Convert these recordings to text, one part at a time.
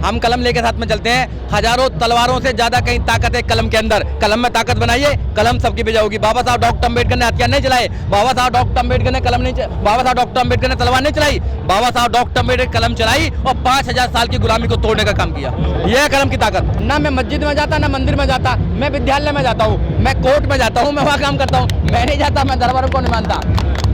हम कलम लेके साथ में चलते हैं। हजारों तलवारों से ज्यादा कहीं ताकत है कलम के अंदर। कलम में ताकत बनाइए, कलम सबकी विजय होगी। बाबा साहब डॉक्टर अम्बेडकर ने हथियार नहीं चलाए, बाबा साहब डॉक्टर अम्बेडकर ने कलम नहीं, बाबा साहब डॉक्टर अम्बेडकर ने तलवार नहीं चलाई, बाबा साहब डॉक्टर अम्बेडकर कलम चलाई और 5000 साल की गुलामी को तोड़ने का काम किया। यह है कलम की ताकत। ना मैं मस्जिद में जाता, ना मंदिर में जाता, मैं विद्यालय में जाता हूँ, मैं कोर्ट में जाता हूँ, मैं वहाँ काम करता हूँ। मैं नहीं जाता, मैं दरबारों को नहीं मानता।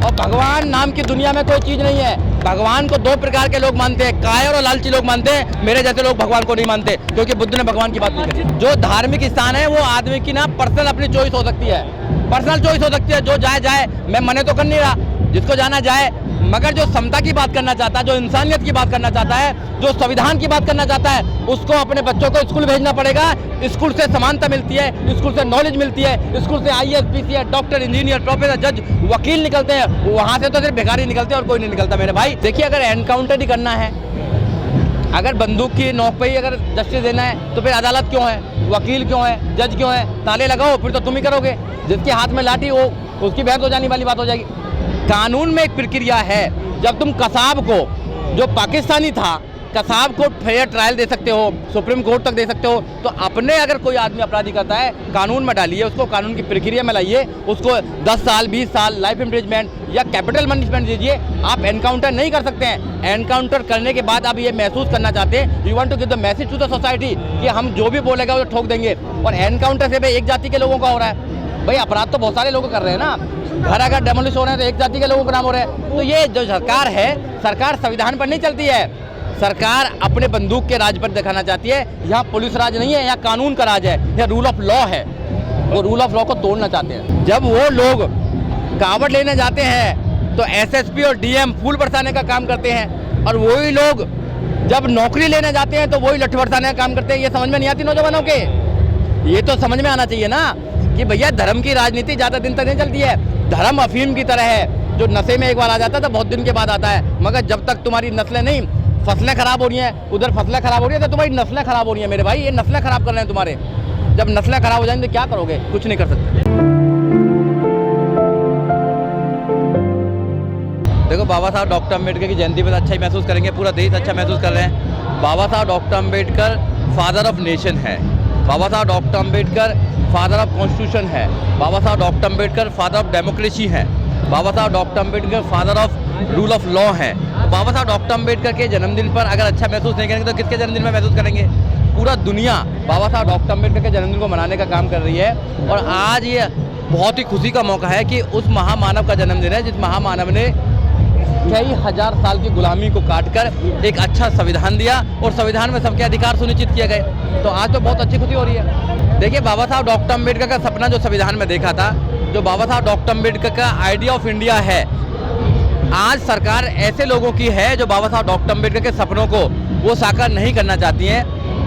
और भगवान नाम की दुनिया में कोई चीज नहीं है। भगवान को दो प्रकार के लोग मानते हैं, कायर और लालची लोग मानते हैं। मेरे जैसे लोग भगवान को नहीं मानते, क्योंकि बुद्ध ने भगवान की बात नहीं करी। जो धार्मिक स्थान है वो आदमी की ना पर्सनल अपनी चॉइस हो सकती है, पर्सनल चॉइस हो सकती है। जो जाए जाए, मैं मने तो कर नहीं रहा, जिसको जाना जाए। मगर जो समता की बात करना चाहता है, जो इंसानियत की बात करना चाहता है, जो संविधान की बात करना चाहता है, उसको अपने बच्चों को स्कूल भेजना पड़ेगा। स्कूल से समानता मिलती है, स्कूल से नॉलेज मिलती है, स्कूल से IAS, PCS, doctor, engineer, professor, जज, वकील निकलते हैं। वहाँ से तो सिर्फ भिखारी निकलते हैं और कोई नहीं निकलता मेरे भाई। देखिए, अगर एनकाउंटर ही करना है, अगर बंदूक की नोक पे ही अगर जस्टिस देना है, तो फिर अदालत क्यों है, वकील क्यों है, जज क्यों है? ताले लगाओ, फिर तो तुम ही करोगे। जिसके हाथ में लाठी हो उसकी बहस हो जाने वाली बात हो जाएगी। कानून में एक प्रक्रिया है। जब तुम कसाब को, जो पाकिस्तानी था, कसाब को फेयर ट्रायल दे सकते हो, सुप्रीम कोर्ट तक दे सकते हो, तो अपने अगर कोई आदमी अपराधी करता है, कानून में डालिए उसको, कानून की प्रक्रिया में लाइए उसको। 10 साल, 20 साल लाइफ इम्प्रिजमेंट या कैपिटल पनिशमेंट दीजिए। आप एनकाउंटर नहीं कर सकते हैं। एनकाउंटर करने के बाद आप ये महसूस करना चाहते हैं, you want to give the message to the society कि हम जो भी बोलेगा वो ठोक देंगे। और एनकाउंटर से भाई एक जाति के लोगों का हो रहा है। भाई अपराध तो बहुत सारे लोग कर रहे हैं ना। घर अगर डेमोलिश हो रहे हैं तो एक जाति के लोगों का नाम हो रहा है। तो ये जो सरकार है, सरकार संविधान पर नहीं चलती है। सरकार अपने बंदूक के राज पर दिखाना चाहती है। यहाँ पुलिस राज नहीं है, यहाँ कानून का राज है, यहाँ रूल ऑफ लॉ है। वो रूल ऑफ लॉ को तोड़ना चाहते हैं। जब वो लोग कावड़ लेने जाते हैं तो SSP और DM फूल बरसाने का काम करते हैं, और वही लोग जब नौकरी लेने जाते हैं तो वही लठ बरसाने का काम करते हैं। ये समझ में नहीं आती नौजवानों के। ये तो समझ में आना चाहिए ना कि भैया धर्म की राजनीति ज़्यादा दिन तक नहीं चलती है। धर्म अफीम की तरह है, जो नशे में एक बार आ जाता है तो बहुत दिन के बाद आता है। मगर जब तक तुम्हारी नस्लें नहीं, फसलें खराब हो रही हैं, उधर फसलें खराब हो रही है, तो तुम्हारी नस्लें खराब हो रही हैं मेरे भाई। ये नस्लें खराब कर रहे हैं तुम्हारे। जब नस्लें खराब हो जाएंगी तो क्या करोगे? कुछ नहीं कर सकते। देखो, बाबा साहब डॉक्टर अम्बेडकर की जयंती पर अच्छा ही महसूस करेंगे, पूरा देश अच्छा महसूस कर रहे हैं। बाबा साहब doctor Ambedkar father of nation है। बाबा साहब doctor Ambedkar father of constitution है। बाबा साहब doctor Ambedkar father of democracy है। बाबा साहब doctor Ambedkar father of rule of law है। तो बाबा साहब डॉक्टर अम्बेडकर के जन्मदिन पर अगर अच्छा महसूस नहीं करेंगे तो किसके जन्मदिन में महसूस करेंगे? पूरा दुनिया बाबा साहब डॉक्टर अम्बेडकर के जन्मदिन को मनाने का काम कर रही है। और आज ये बहुत ही खुशी का मौका है कि उस महामानव का जन्मदिन है, जिस महामानव ने कई हजार साल की गुलामी को काटकर एक अच्छा संविधान दिया और संविधान में सबके अधिकार सुनिश्चित किए गए। तो आज तो बहुत अच्छी खुशी हो रही है। देखिए, बाबा साहब डॉक्टर अम्बेडकर का सपना जो संविधान में देखा था, जो बाबा साहब डॉक्टर अम्बेडकर का आइडिया ऑफ इंडिया है, आज सरकार ऐसे लोगों की है जो बाबा साहब डॉक्टर अम्बेडकर के सपनों को वो साकार नहीं करना चाहती हैं,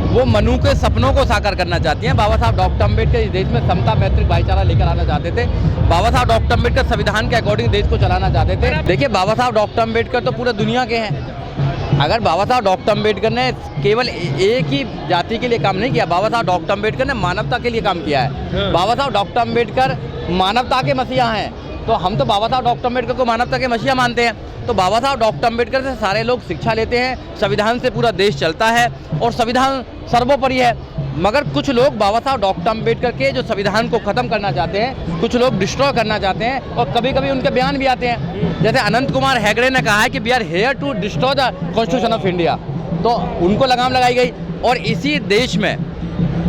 वो मनु के सपनों को साकार करना चाहती हैं। बाबा साहब डॉक्टर अम्बेडकर इस देश में समता, मैत्री, भाईचारा लेकर आना चाहते थे। बाबा साहब डॉक्टर अम्बेडकर संविधान के अकॉर्डिंग देश को चलाना चाहते थे। देखिए, बाबा साहब डॉक्टर अम्बेडकर तो पूरे दुनिया के हैं। अगर बाबा साहब डॉक्टर अम्बेडकर ने केवल एक ही जाति के लिए काम नहीं किया, बाबा साहब डॉक्टर अम्बेडकर ने मानवता के लिए काम किया है। बाबा साहब डॉक्टर अम्बेडकर मानवता के मसीहा हैं। तो हम तो बाबा साहब डॉक्टर अम्बेडकर को मानवता के मसीहा मानते हैं। तो बाबा साहब डॉक्टर अम्बेडकर से सारे लोग शिक्षा लेते हैं। संविधान से पूरा देश चलता है और संविधान सर्वोपरि है। मगर कुछ लोग बाबा साहब डॉक्टर अम्बेडकर के जो संविधान को ख़त्म करना चाहते हैं, कुछ लोग डिस्ट्रॉय करना चाहते हैं, और कभी कभी उनके बयान भी आते हैं। जैसे अनंत कुमार हेगड़े ने कहा है कि we are here to destroy the constitution of India, तो उनको लगाम लगाई गई। और इसी देश में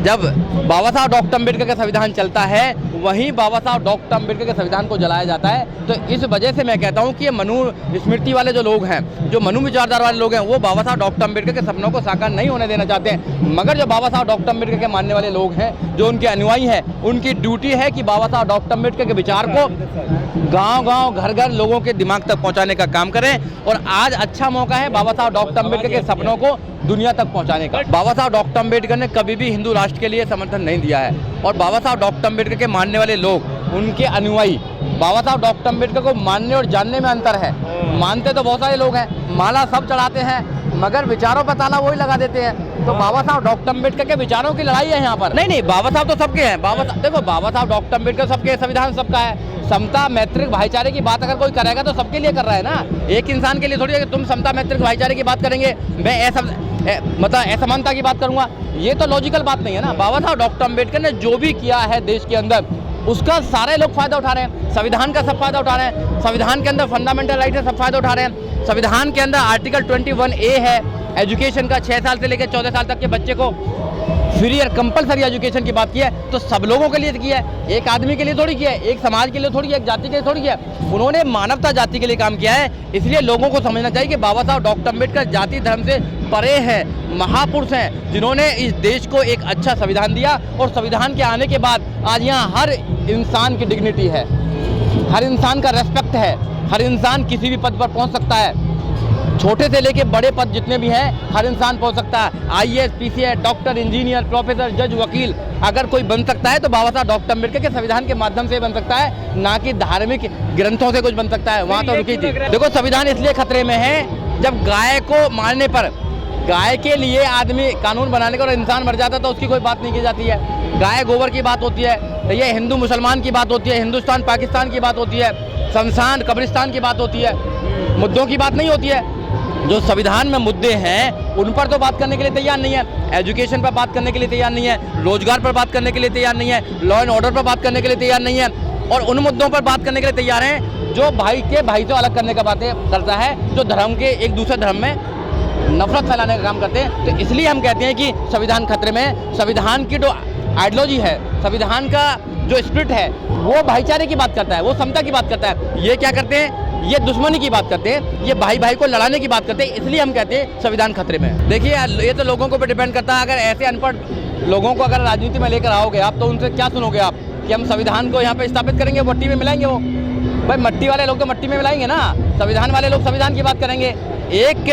जब बाबा साहब डॉक्टर अम्बेडकर का संविधान चलता है, वहीं बाबा साहब डॉक्टर अम्बेडकर के संविधान को जलाया जाता है। तो इस वजह से मैं कहता हूं कि ये मनु स्मृति वाले जो लोग हैं, जो मनु विचारधारा वाले लोग हैं, वो बाबा साहब डॉक्टर अम्बेडकर के सपनों को साकार नहीं होने देना चाहते हैं। मगर जो बाबा साहब डॉक्टर अम्बेडकर के मानने वाले लोग हैं, जो उनके अनुयायी हैं, उनकी ड्यूटी है कि बाबा साहब डॉक्टर अम्बेडकर के विचार को गाँव-गाँव, घर-घर लोगों के दिमाग तक पहुँचाने का काम करें। और आज अच्छा मौका है बाबा साहब डॉक्टर अम्बेडकर के सपनों को दुनिया तक पहुंचाने का। बाबा साहब डॉक्टर अम्बेडकर ने कभी भी हिंदू राष्ट्र के लिए समर्थन नहीं दिया है। और बाबा साहब डॉक्टर अम्बेडकर के मानने वाले लोग, उनके अनुयायी, बाबा साहब डॉक्टर अम्बेडकर को मानने और जानने में अंतर है। मानते तो बहुत सारे लोग हैं, माला सब चढ़ाते हैं, मगर विचारों पर ताला वही लगा देते हैं। तो बाबा साहब डॉक्टर अम्बेडकर के विचारों की लड़ाई है यहाँ पर। नहीं, बाबा साहब तो सबके हैं। देखो, बाबा साहब डॉक्टर अम्बेडकर सबके, संविधान सबका है। समता, मैत्रिक, भाईचारे की बात अगर कोई करेगा तो सबके लिए कर रहा है ना। एक इंसान के लिए थोड़ी है कि तुम समता, मैत्रिक, भाईचारे की बात करेंगे। मैं ऐसा मतलब असमानता की बात करूँगा, ये तो लॉजिकल बात नहीं है ना। बाबा साहब डॉक्टर अम्बेडकर ने जो भी किया है देश के अंदर, उसका सारे लोग फ़ायदा उठा रहे हैं। संविधान का सब फ़ायदा उठा रहे हैं। संविधान के अंदर फंडामेंटल राइट है, सब फ़ायदा उठा रहे हैं। संविधान के अंदर आर्टिकल 21A है एजुकेशन का, 6 साल से लेकर 14 साल तक के बच्चे को फ्री और कंपलसरी एजुकेशन की बात की है। तो सब लोगों के लिए किया है, एक आदमी के लिए थोड़ी किया है, एक समाज के लिए थोड़ी किया, एक जाति के लिए थोड़ी किया है। उन्होंने मानवता जाति के लिए काम किया है। इसलिए लोगों को समझना चाहिए कि बाबा साहब डॉक्टर अम्बेडकर जाति धर्म से परे हैं, महापुरुष हैं, जिन्होंने इस देश को एक अच्छा संविधान दिया। और संविधान के आने के बाद आज यहाँ हर इंसान की डिग्निटी है, हर इंसान का रेस्पेक्ट है, हर इंसान किसी भी पद पर पहुँच सकता है। छोटे से लेके बड़े पद जितने भी हैं हर इंसान पहुंच सकता है। IAS, PCS, doctor, engineer, professor, जज, वकील, अगर कोई बन सकता है तो बाबा साहब डॉक्टर अम्बेडकर के संविधान के माध्यम से बन सकता है, ना कि धार्मिक ग्रंथों से कुछ बन सकता है। वहाँ तो रुकी थी। देखो, संविधान इसलिए खतरे में है, जब गाय को मारने पर, गाय के लिए आदमी कानून बनाने का और इंसान मर जाता है तो उसकी कोई बात नहीं की जाती है। गाय गोबर की बात होती है, ये हिंदू मुसलमान की बात होती है, हिंदुस्तान पाकिस्तान की बात होती है, शमशान कब्रिस्तान की बात होती है, मुद्दों की बात नहीं होती है। जो संविधान में मुद्दे हैं उन पर तो बात करने के लिए तैयार नहीं है। एजुकेशन पर बात करने के लिए तैयार नहीं है, रोजगार पर बात करने के लिए तैयार नहीं है, लॉ एंड ऑर्डर पर बात करने के लिए तैयार नहीं है। और उन मुद्दों पर बात करने के लिए तैयार हैं जो भाई से अलग करने का बातें करता है, जो धर्म के एक दूसरे धर्म में नफरत फैलाने का काम करते हैं। तो इसलिए हम कहते हैं कि संविधान खतरे में। संविधान की जो आइडियोलॉजी है, संविधान का जो स्पिरिट है, वो भाईचारे की बात करता है, वो समता की बात करता है। ये क्या करते हैं, ये दुश्मनी की बात करते हैं, ये भाई भाई को लड़ाने की बात करते हैं। इसलिए हम कहते हैं संविधान खतरे में। देखिए, ये तो लोगों को पे डिपेंड करता है। अगर ऐसे अनपढ़ लोगों को अगर राजनीति में लेकर आओगे आप, तो उनसे क्या सुनोगे आप कि हम संविधान को यहाँ पे स्थापित करेंगे, मट्टी में मिलाएंगे। वो भाई मट्टी वाले लोग तो मट्टी में मिलाएंगे ना, संविधान वाले लोग संविधान की बात करेंगे। एक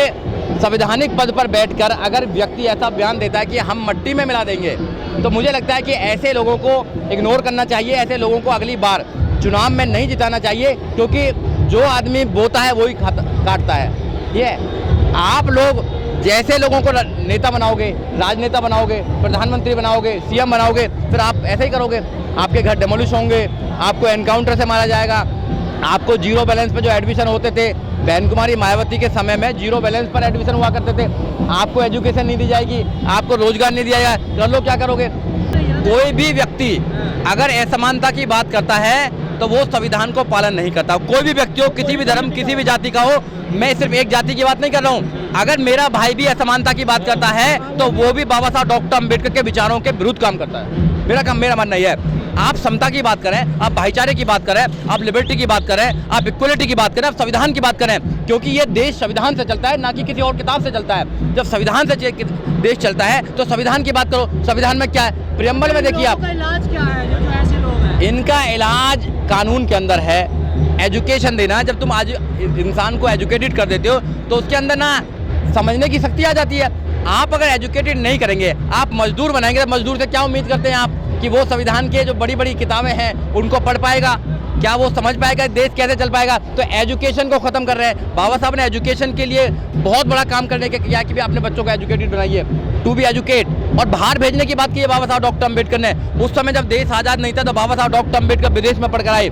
संवैधानिक पद पर बैठकर अगर व्यक्ति ऐसा बयान देता है कि हम मट्टी में मिला देंगे, तो मुझे लगता है कि ऐसे लोगों को इग्नोर करना चाहिए। ऐसे लोगों को अगली बार चुनाव में नहीं जिताना चाहिए, क्योंकि जो आदमी बोता है वही काटता है। ये आप लोग जैसे लोगों को नेता बनाओगे, राजनेता बनाओगे, प्रधानमंत्री बनाओगे, CM बनाओगे, फिर आप ऐसे ही करोगे। आपके घर डेमोलिश होंगे, आपको एनकाउंटर से मारा जाएगा, आपको जीरो बैलेंस पे जो एडमिशन होते थे, बहन कुमारी मायावती के समय में जीरो बैलेंस पर एडमिशन हुआ करते थे, आपको एजुकेशन नहीं दी जाएगी, आपको रोजगार नहीं दिया जाएगा। कर लो, क्या करोगे? कोई भी व्यक्ति अगर असमानता की बात करता है तो वो संविधान को पालन नहीं करता। कोई भी व्यक्ति हो, किसी भी धर्म, किसी भी जाति का हो, मैं सिर्फ एक जाति की बात नहीं कर रहा हूँ। अगर मेरा भाई भी असमानता की बात करता है तो वो भी बाबा साहब डॉक्टर अम्बेडकर के विचारों के विरुद्ध काम करता है। मेरा मानना यह है। आप समता की बात करें, आप भाईचारे की बात करें, आप लिबर्टी की बात करें, आप इक्वलिटी की बात करें, आप संविधान की बात करें, क्योंकि ये देश संविधान से चलता है, ना कि किसी और किताब से चलता है। जब संविधान से देश चलता है तो संविधान की बात करो। संविधान में क्या है? प्रियम्बल में देखिए आप, इलाज क्या है जो ऐसे लोग हैं? इनका इलाज कानून के अंदर है। एजुकेशन देना, जब तुम आज इंसान को एजुकेटेड कर देते हो तो उसके अंदर ना समझने की शक्ति आ जाती है। आप अगर एजुकेटेड नहीं करेंगे, आप मजदूर बनाएंगे, तो मजदूर से क्या उम्मीद करते हैं आप कि वो संविधान के जो बड़ी बड़ी किताबें हैं उनको पढ़ पाएगा? क्या वो समझ पाएगा देश कैसे चल पाएगा? तो एजुकेशन को खत्म कर रहे हैं। बाबा साहब ने एजुकेशन के लिए बहुत बड़ा काम करने के किया कि भी अपने बच्चों को एजुकेटेड बनाइए, टू बी एजुकेट। और बाहर भेजने की बात की है बाबा साहब डॉक्टर अम्बेडकर ने। उस समय जब देश आज़ाद नहीं था तो बाबा साहब डॉक्टर अम्बेडकर विदेश में पढ़कर आए,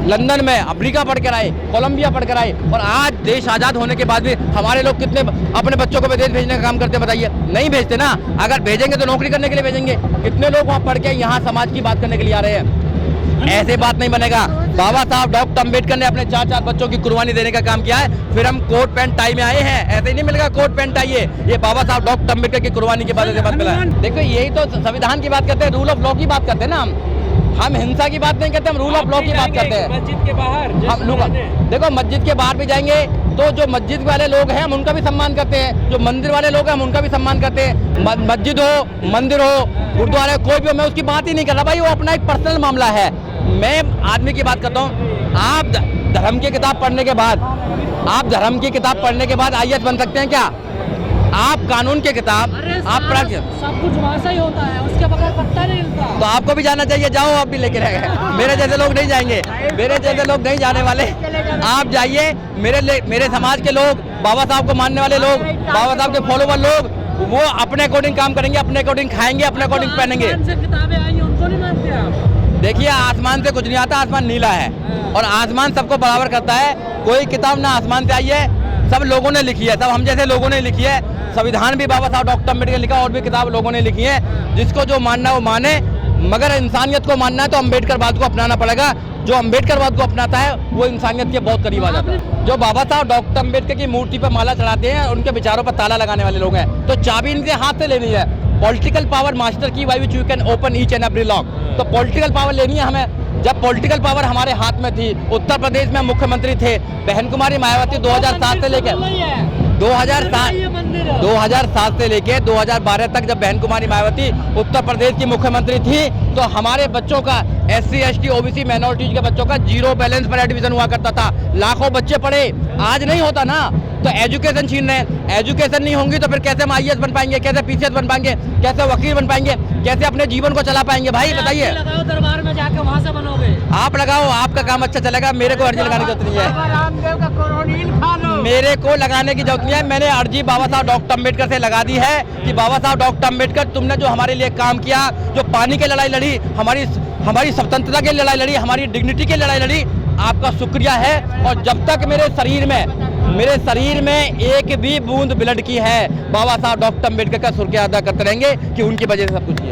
लंदन में, अफ्रीका पढ़कर आए, कोलंबिया पढ़कर आए। और आज देश आज़ाद होने के बाद भी हमारे लोग कितने अपने बच्चों को विदेश भेजने का काम करते हैं बताइए? नहीं भेजते ना। अगर भेजेंगे तो नौकरी करने के लिए भेजेंगे। कितने लोग वहाँ पढ़ के यहाँ समाज की बात करने के लिए आ रहे हैं? ऐसे बात नहीं बनेगा। बाबा साहब डॉक्टर अम्बेडकर ने अपने 4 बच्चों की कुर्बानी देने का काम किया है, फिर हम कोट पैंट टाई में आए हैं। ऐसे ही नहीं मिलेगा कोट पैंट टाई। ये बाबा साहब डॉक्टर अम्बेडकर की कुर्बानी की बात से बात मिला है। देखो, यही तो संविधान की बात करते हैं, रूल ऑफ लॉ की बात करते हैं ना। हम हिंसा की बात नहीं करते, हम रूल ऑफ लॉ की बात करते हैं। मस्जिद के बाहर हम लोग देखो, मस्जिद के बाहर भी जाएंगे तो जो मस्जिद वाले लोग हैं हम उनका भी सम्मान करते हैं, जो मंदिर वाले लोग हैं हम उनका भी सम्मान करते हैं। मस्जिद हो, मंदिर हो, गुरुद्वारा, कोई भी हो, मैं उसकी बात ही नहीं कर रहा भाई, वो अपना एक पर्सनल मामला है। मैं आदमी की बात करता हूँ। आप धर्म की किताब पढ़ने के बाद, IAS बन सकते हैं क्या? आप कानून की किताब आप पढ़ के सब कुछ वैसा ही होता है, उसके बगैर पत्ता नहीं हिलता। तो आपको भी जाना चाहिए। जाओ, आप भी लेके रह गए। मेरे जैसे लोग नहीं जाएंगे, मेरे जैसे लोग नहीं जाने वाले। आप जाइए। मेरे समाज के लोग, बाबा साहब को मानने वाले लोग, बाबा साहब के फॉलोवर लोग, वो अपने अकॉर्डिंग काम करेंगे, अपने अकॉर्डिंग खाएंगे, अपने अकॉर्डिंग पहनेंगे। किताबें आई उनको नहीं मानते आप? देखिए, आसमान से कुछ नहीं आता, आसमान नीला है और आसमान सबको बराबर करता है। कोई किताब ना आसमान से आई है, सब लोगों ने लिखी है, सब हम जैसे लोगों ने लिखी है। संविधान भी बाबा साहब डॉक्टर अम्बेडकर लिखा, और भी किताब लोगों ने लिखी है। जिसको जो मानना है वो माने, मगर इंसानियत को मानना है तो अम्बेडकरवाद को अपनाना पड़ेगा। जो अम्बेडकरवाद को अपनाता है वो इंसानियत के बहुत करीब आ जाता है। जो बाबा साहब डॉक्टर अम्बेडकर की मूर्ति पर माला चढ़ाते हैं, उनके विचारों पर ताला लगाने वाले लोग हैं, तो चाबी इनके हाथ से लेनी है। पॉलिटिकल पावर मास्टर की by which you can open each and every lock. तो पॉलिटिकल पावर लेनी है हमें। जब पॉलिटिकल पावर हमारे हाथ में थी, उत्तर प्रदेश में मुख्यमंत्री थे बहन कुमारी मायावती 2007 से लेकर 2007 से लेके 2012 तक जब बहन कुमारी मायावती उत्तर प्रदेश की मुख्यमंत्री थी, तो हमारे बच्चों का SC ST OBC माइनॉरिटीज के बच्चों का 0 बैलेंस पर एडमिशन हुआ करता था। लाखों बच्चे पढ़े, आज नहीं होता ना। तो एजुकेशन छीन रहे हैं। एजुकेशन नहीं होंगी तो फिर कैसे हम IAS बन पाएंगे, कैसे PCS बन पाएंगे, कैसे वकील बन पाएंगे, कैसे अपने जीवन को चला पाएंगे? भाई बताइए। लगाओ दरबार में जाके, वहाँ से बनोगे। आप लगाओ, आपका काम अच्छा चलेगा, मेरे को अर्जी लगाने की जरूरत नहीं है। रामदेव का कोरोनीन खा लो। मेरे को लगाने की जरूरत नहीं है। मैंने अर्जी बाबा साहब डॉक्टर अम्बेडकर से लगा दी है कि बाबा साहब डॉक्टर अम्बेडकर, तुमने जो हमारे लिए काम किया, जो पानी की लड़ाई लड़ी, हमारी स्वतंत्रता की लड़ाई लड़ी, हमारी डिग्निटी की लड़ाई लड़ी, आपका शुक्रिया है। और जब तक मेरे शरीर में एक भी बूंद ब्लड की है, बाबा साहब डॉक्टर अम्बेडकर का शुक्रिया अदा करते रहेंगे कि उनकी वजह से सब कुछ किया।